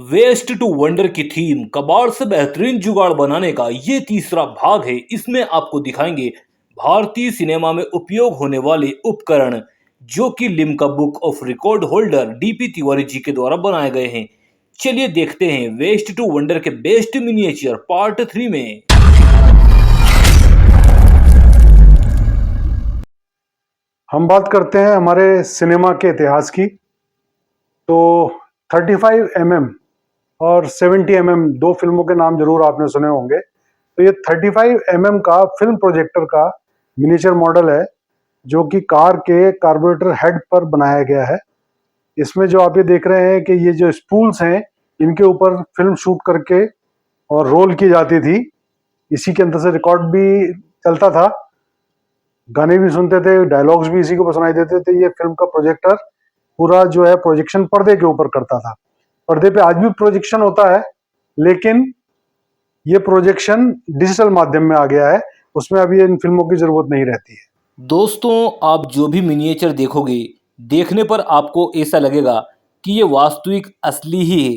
Waste to wonder की theme कबाड़ से बेहतरीन जुगाड़ बनाने का ये तीसरा भाग है। इसमें आपको दिखाएंगे भारतीय सिनेमा में उपयोग होने वाले उपकरण जो कि Limca book of record holder DP Tiwari ji के द्वारा बनाए गए हैं। चलिए देखते हैं वेस्ट टू वंडर के बेस्ट मिनिएचर पार्ट 3 में। हम बात करते हैं हमारे सिनेमा के इतिहास की। तो 35 और 70 दो फिल्मों के नाम जरूर आपने सुने होंगे। तो ये 35 का फिल्म प्रोजेक्टर का मिनिएचर मॉडल है जो कि कार के कार्बोरेटर हेड पर बनाया गया है। इसमें जो आप ये देख रहे हैं कि ये जो स्पूल्स हैं इनके ऊपर फिल्म शूट करके और रोल की जाती थी। इसी के अंदर से रिकॉर्ड भी चलता था, गाने भी सुनते थे, डायलॉग्स भी इसी को सुनाई देते थे। ये फिल्म का प्रोजेक्टर पूरा जो है प्रोजेक्शन पर्दे के ऊपर करता था। पर्दे पे आज भी प्रोजेक्शन होता है, लेकिन ये प्रोजेक्शन डिजिटल माध्यम में आ गया है। उसमें अभी इन फिल्मों की जरूरत नहीं रहती है। दोस्तों, आप जो भी मिनिएचर देखोगे, देखने पर आपको ऐसा लगेगा कि ये वास्तविक असली ही है।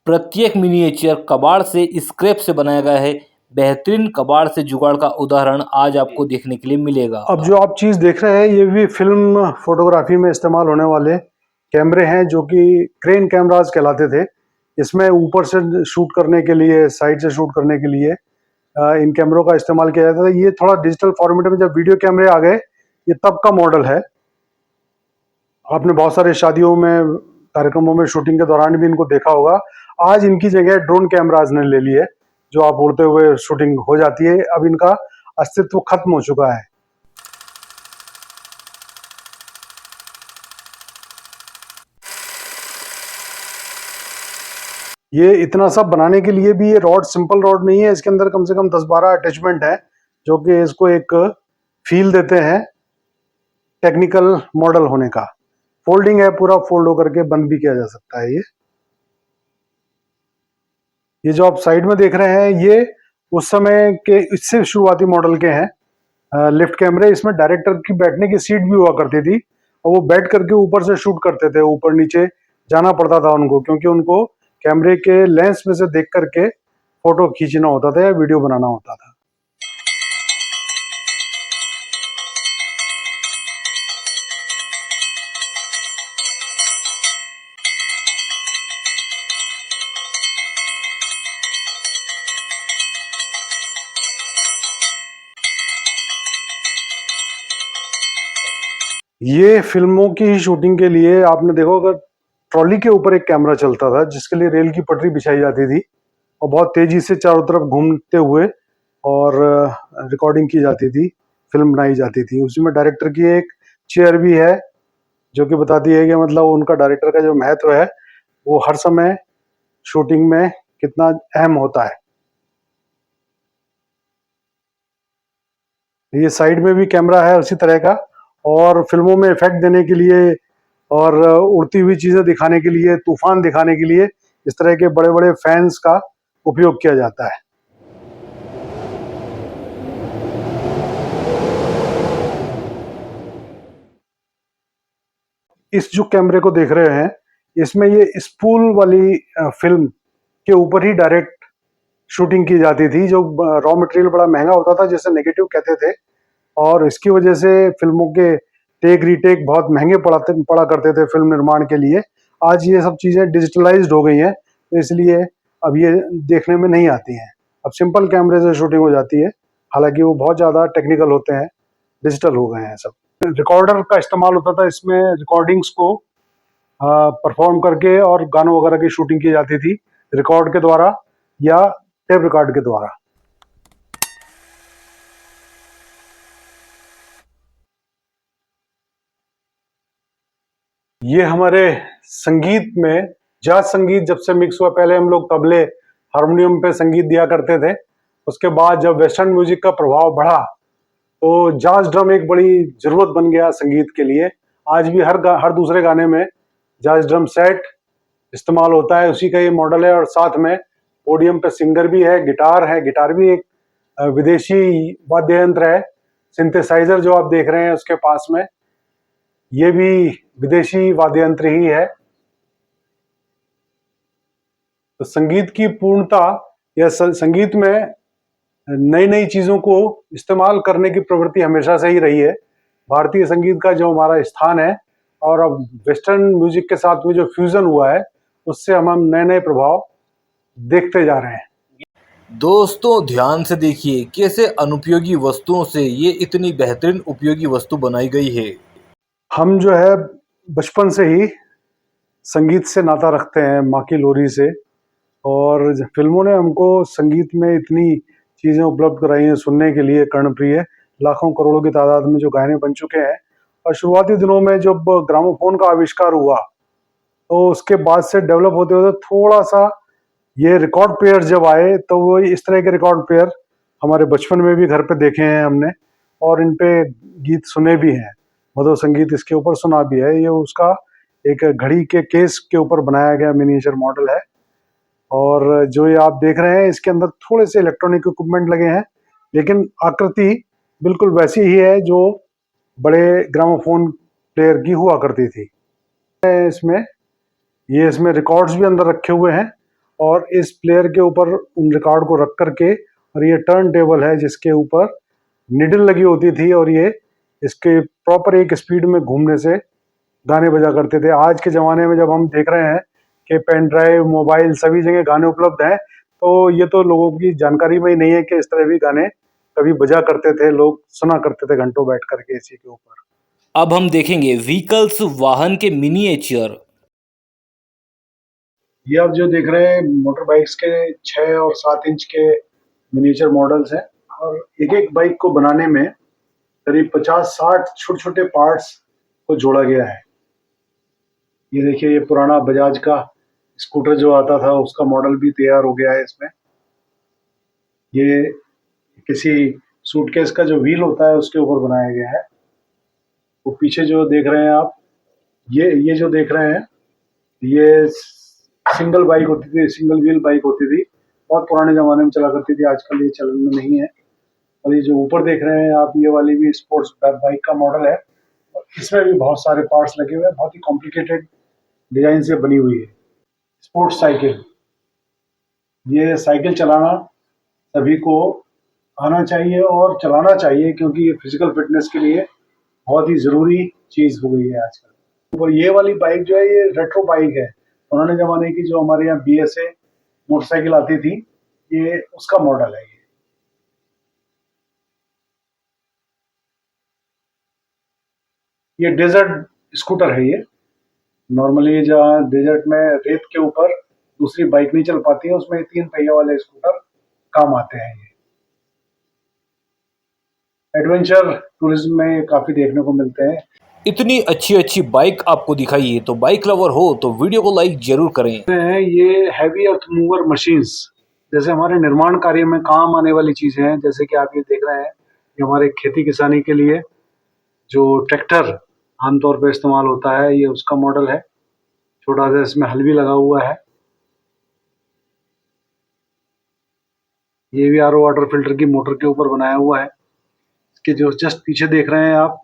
प्रत्येक मिनिएचर कबाड़ से स्क्रैप से बनाया गया है। बेहतरीन कबाड़ से जुगाड़ का उदाहरण आज आपको देखने के लिए मिलेगा। अब जो आप चीज देख रहे हैं ये भी फिल्म फोटोग्राफी में इस्तेमाल होने वाले कैमरे हैं जो कि क्रेन कैमराज कहलाते थे। इसमें ऊपर से शूट करने के लिए, साइड से शूट करने के लिए इन कैमरों का इस्तेमाल किया जाता था। ये थोड़ा डिजिटल फॉर्मेट में जब वीडियो कैमरे आ गए, ये तब का मॉडल है। आपने बहुत सारे शादियों में, कार्यक्रमों में शूटिंग के दौरान भी इनको देखा होगा। आज इनकी जगह ड्रोन कैमराज ने ले ली है, जो आप उड़ते हुए शूटिंग हो जाती है। अब इनका अस्तित्व खत्म हो चुका है। ये इतना सब बनाने के लिए भी ये रॉड सिंपल रॉड नहीं है, इसके अंदर कम से कम 10-12 अटैचमेंट है जो कि इसको एक फील देते हैं टेक्निकल मॉडल होने का। फोल्डिंग है, पूरा फोल्ड होकर के बंद भी किया जा सकता है। ये जो आप साइड में देख रहे हैं ये उस समय के इससे शुरुआती मॉडल के हैं लिफ्ट कैमरे। इसमें डायरेक्टर की बैठने की सीट भी हुआ करती थी और वो बैठ करके ऊपर से शूट करते थे। ऊपर नीचे जाना पड़ता था उनको, क्योंकि उनको कैमरे के लेंस में से देख करके फोटो खींचना होता था या वीडियो बनाना होता था। ये फिल्मों की शूटिंग के लिए आपने देखो, अगर ट्रॉली के ऊपर एक कैमरा चलता था जिसके लिए रेल की पटरी बिछाई जाती थी और बहुत तेजी से चारों तरफ घूमते हुए और रिकॉर्डिंग की जाती थी, फिल्म बनाई जाती थी। उसी में डायरेक्टर की एक चेयर भी है जो कि बताती है कि मतलब उनका डायरेक्टर का जो महत्व है वो हर समय शूटिंग में कितना अहम होता है। ये साइड में भी कैमरा है उसी तरह का, और फिल्मों में इफेक्ट देने के लिए और उड़ती हुई चीजें दिखाने के लिए, तूफान दिखाने के लिए इस तरह के बड़े बड़े फैंस का उपयोग किया जाता है। इस जो कैमरे को देख रहे हैं इसमें ये स्पूल वाली फिल्म के ऊपर ही डायरेक्ट शूटिंग की जाती थी। जो रॉ मटेरियल बड़ा महंगा होता था जिसे नेगेटिव कहते थे, और इसकी वजह से फिल्मों के टेक रीटेक बहुत महंगे पड़ा करते थे फिल्म निर्माण के लिए। आज ये सब चीज़ें डिजिटलाइज्ड हो गई हैं, तो इसलिए अब ये देखने में नहीं आती हैं। अब सिंपल कैमरे से शूटिंग हो जाती है, हालांकि वो बहुत ज़्यादा टेक्निकल होते हैं, डिजिटल हो गए हैं सब। रिकॉर्डर का इस्तेमाल होता था, इसमें रिकॉर्डिंग्स को परफॉर्म करके और गानों वगैरह की शूटिंग की जाती थी रिकॉर्ड के द्वारा या टेप रिकॉर्ड के द्वारा। ये हमारे संगीत में जाज संगीत जब से मिक्स हुआ, पहले हम लोग तबले हारमोनियम पे संगीत दिया करते थे। उसके बाद जब वेस्टर्न म्यूजिक का प्रभाव बढ़ा तो जाज ड्रम एक बड़ी जरूरत बन गया संगीत के लिए। आज भी हर दूसरे गाने में जाज ड्रम सेट इस्तेमाल होता है, उसी का ये मॉडल है। और साथ में पोडियम पे सिंगर भी है, गिटार भी एक विदेशी वाद्य यंत्र है। सिंथेसाइजर जो आप देख रहे हैं उसके पास में, ये भी विदेशी वाद्य यंत्र ही है। तो संगीत की पूर्णता या संगीत में नई नई चीज़ों को इस्तेमाल करने की प्रवृत्ति हमेशा से ही रही है। भारतीय संगीत का जो हमारा स्थान है और अब वेस्टर्न म्यूजिक के साथ में जो फ्यूजन हुआ है, उससे हम नए नए प्रभाव देखते जा रहे हैं। दोस्तों ध्यान से देखिए कैसे अनुपयोगी वस्तुओं से ये इतनी बेहतरीन उपयोगी वस्तु बनाई गई है। हम जो है बचपन से ही संगीत से नाता रखते हैं, माँ की लोरी से, और फिल्मों ने हमको संगीत में इतनी चीज़ें उपलब्ध कराई हैं सुनने के लिए, कर्णप्रिय लाखों करोड़ों की तादाद में जो गाने बन चुके हैं। और शुरुआती दिनों में जब ग्रामोफोन का आविष्कार हुआ, तो उसके बाद से डेवलप होते होते थोड़ा सा ये रिकॉर्ड प्लेयर जब आए, तो वो इस तरह के रिकॉर्ड प्लेयर हमारे बचपन में भी घर पे देखे हैं हमने, और इन पे गीत सुने भी हैं, मधुर संगीत इसके ऊपर सुना भी है। ये उसका एक घड़ी के केस के ऊपर बनाया गया मिनिएचर मॉडल है, और जो ये आप देख रहे हैं इसके अंदर थोड़े से इलेक्ट्रॉनिक इक्विपमेंट लगे हैं, लेकिन आकृति बिल्कुल वैसी ही है जो बड़े ग्रामोफोन प्लेयर की हुआ करती थी। इसमें रिकॉर्ड्स भी अंदर रखे हुए हैं, और इस प्लेयर के ऊपर उन रिकॉर्ड को रख करके, और ये टर्न टेबल है जिसके ऊपर निडल लगी होती थी, और ये इसके प्रॉपर एक स्पीड में घूमने से गाने बजा करते थे। आज के ज़माने में जब हम देख रहे हैं कि पेन ड्राइव, मोबाइल सभी जगह गाने उपलब्ध हैं, तो ये तो लोगों की जानकारी में ही नहीं है कि इस तरह भी गाने कभी बजा करते थे, लोग सुना करते थे घंटों बैठ करके इसी के ऊपर। अब हम देखेंगे व्हीकल्स वाहन के मिनिएचर। ये आप जो देख रहे हैं मोटर बाइक्स के 6 और 7 इंच के मिनिएचर मॉडल्स हैं, और एक एक बाइक को बनाने में करीब 50-60 छोटे छोटे पार्ट्स को जोड़ा गया है। ये देखिए, ये पुराना बजाज का स्कूटर जो आता था उसका मॉडल भी तैयार हो गया है इसमें। ये किसी सूटकेस का जो व्हील होता है उसके ऊपर बनाया गया है। वो पीछे जो देख रहे हैं आप, ये जो देख रहे हैं, ये सिंगल बाइक होती थी, सिंगल व्हील बाइक होती थी, बहुत पुराने ज़माने में चला करती थी, आजकल ये चलन में नहीं है। और ये जो ऊपर देख रहे हैं आप, ये वाली भी स्पोर्ट्स बाइक का मॉडल है, और इसमें भी बहुत सारे पार्ट्स लगे हुए हैं, बहुत ही कॉम्प्लिकेटेड डिजाइन से बनी हुई है। स्पोर्ट्स साइकिल, ये साइकिल चलाना सभी को आना चाहिए और चलाना चाहिए, क्योंकि ये फिजिकल फिटनेस के लिए बहुत ही ज़रूरी चीज़ हो गई है आजकल। और ये वाली बाइक जो है ये रेट्रो बाइक है, पुराने ज़माने की जो हमारे यहाँ BSA मोटरसाइकिल आती थी, ये उसका मॉडल है। ये डेजर्ट स्कूटर है। ये नॉर्मली जहाँ डेजर्ट में रेत के ऊपर दूसरी बाइक नहीं चल पाती है, उसमें 3 पहिया वाले स्कूटर काम आते हैं। ये एडवेंचर टूरिज्म में काफ़ी देखने को मिलते हैं। इतनी अच्छी अच्छी बाइक आपको दिखाई है, तो बाइक लवर हो तो वीडियो को लाइक जरूर करें। ये हैवी अर्थ मूवर मशीन्स, जैसे हमारे निर्माण कार्य में काम आने वाली चीज़ें हैं, जैसे कि आप ये देख रहे हैं, ये हमारे खेती किसानी के लिए जो ट्रैक्टर आमतौर पर इस्तेमाल होता है, ये उसका मॉडल है। छोटा सा इसमें हल भी लगा हुआ है। ये भी RO वाटर फिल्टर की मोटर के ऊपर बनाया हुआ है। इसके जो जस्ट पीछे देख रहे हैं आप,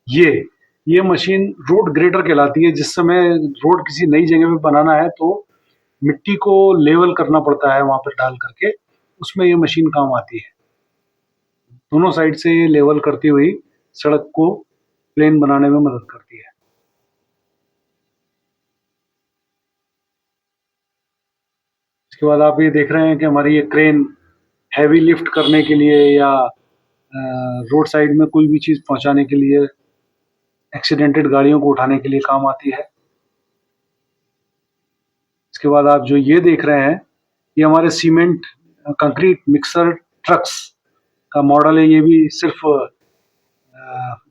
ये मशीन रोड ग्रेडर कहलाती है। जिस समय रोड किसी नई जगह पे बनाना है तो मिट्टी को लेवल करना पड़ता है वहां पर डाल करके, उसमें ये मशीन काम आती है। दोनों साइड से ये लेवल करती हुई सड़क को प्लेन बनाने में मदद करती है। इसके बाद आप ये देख रहे हैं कि हमारी ये क्रेन हैवी लिफ्ट करने के लिए या रोड साइड में कोई भी चीज़ पहुंचाने के लिए, एक्सीडेंटेड गाड़ियों को उठाने के लिए काम आती है। इसके बाद आप जो ये देख रहे हैं, ये हमारे सीमेंट कंक्रीट मिक्सर ट्रक्स का मॉडल है। ये भी सिर्फ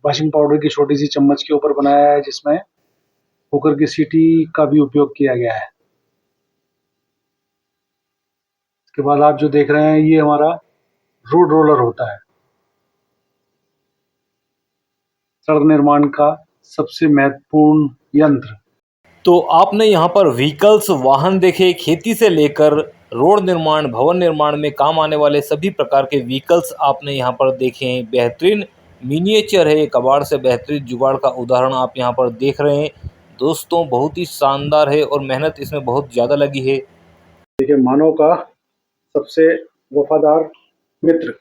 वॉशिंग पाउडर की छोटी सी चम्मच के ऊपर बनाया है, जिसमें कुकर की सीटी का भी उपयोग किया गया है। इसके बाद आप जो देख रहे हैं, ये हमारा रोड रोलर होता है। सड़क निर्माण का सबसे महत्वपूर्ण यंत्र। तो आपने यहाँ पर व्हीकल्स वाहन देखे, खेती से लेकर रोड निर्माण, भवन निर्माण में काम आने वाले सभी प्रकार के व्हीकल्स आपने यहाँ पर देखे हैं। बेहतरीन मिनिएचर है, कबाड़ से बेहतरीन जुगाड़ का उदाहरण आप यहाँ पर देख रहे हैं। दोस्तों बहुत ही शानदार है और मेहनत इसमें बहुत ज़्यादा लगी है। देखिए, मानव का सबसे वफादार मित्र,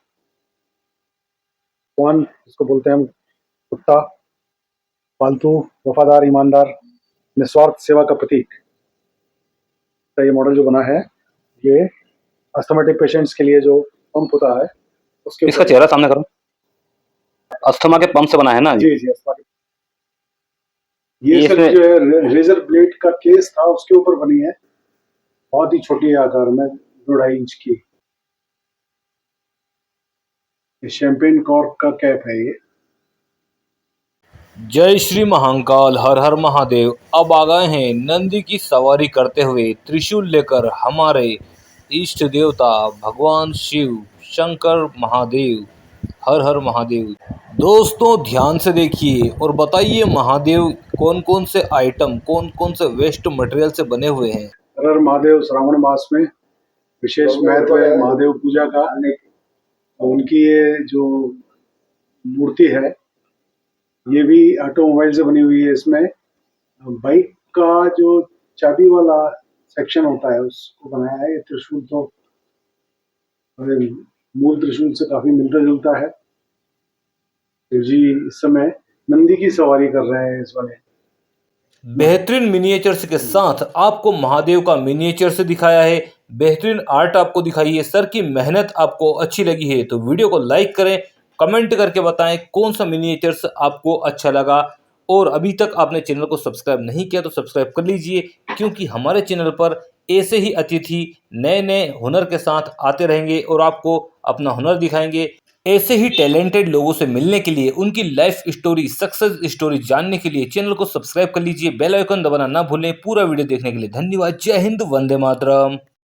स्वान इसको बोलते हैं हम, कुत्ता, पालतू, वफादार, ईमानदार, निस्वार्थ सेवा का प्रतीक। तो ये मॉडल जो बना है, ये अस्थमेटिक पेशेंट्स के लिए जो पंप होता है उसके इसका चेहरा सामने करो। अस्थमा के पंप से बना है ना? जी जी, अस्थमा। ये ये सर इसमें- जो है रेजर ब्लेड का केस था, उसके ऊपर बनी है, बहुत ही छोटी आकार में, 2.5 इंच की। शैंपेन कॉर्क का कैप है ये। जय श्री महाकाल, हर हर महादेव। अब आ गए हैं नंदी की सवारी करते हुए त्रिशूल लेकर हमारे इष्ट देवता भगवान शिव शंकर महादेव। हर हर महादेव। दोस्तों ध्यान से देखिए और बताइए महादेव कौन कौन से आइटम, कौन कौन से वेस्ट मटेरियल से बने हुए हैं। हर हर महादेव श्रावण मास में विशेष महत्व है महादेव पूजा का। उनकी ये जो मूर्ति है, ये भी ऑटोमोबाइल से बनी हुई है। इसमें बाइक का जो चाबी वाला सेक्शन होता है उसको बनाया है। ये त्रिशूल तो मूल त्रिशूल से काफी मिलता जुलता है। शिव जी इस समय नंदी की सवारी कर रहे हैं इस वाले। बेहतरीन मिनिएचर्स के साथ आपको महादेव का मिनिएचर्स दिखाया है, बेहतरीन आर्ट आपको दिखाई है। सर की मेहनत आपको अच्छी लगी है तो वीडियो को लाइक करें, कमेंट करके बताएं कौन सा मिनिएचर्स आपको अच्छा लगा। और अभी तक आपने चैनल को सब्सक्राइब नहीं किया तो सब्सक्राइब कर लीजिए, क्योंकि हमारे चैनल पर ऐसे ही अतिथि नए नए हुनर के साथ आते रहेंगे और आपको अपना हुनर दिखाएंगे। ऐसे ही टैलेंटेड लोगों से मिलने के लिए, उनकी लाइफ स्टोरी, सक्सेस स्टोरी जानने के लिए चैनल को सब्सक्राइब कर लीजिए, बेल आइकन दबाना ना भूलें। पूरा वीडियो देखने के लिए धन्यवाद। जय हिंद, वंदे मातरम।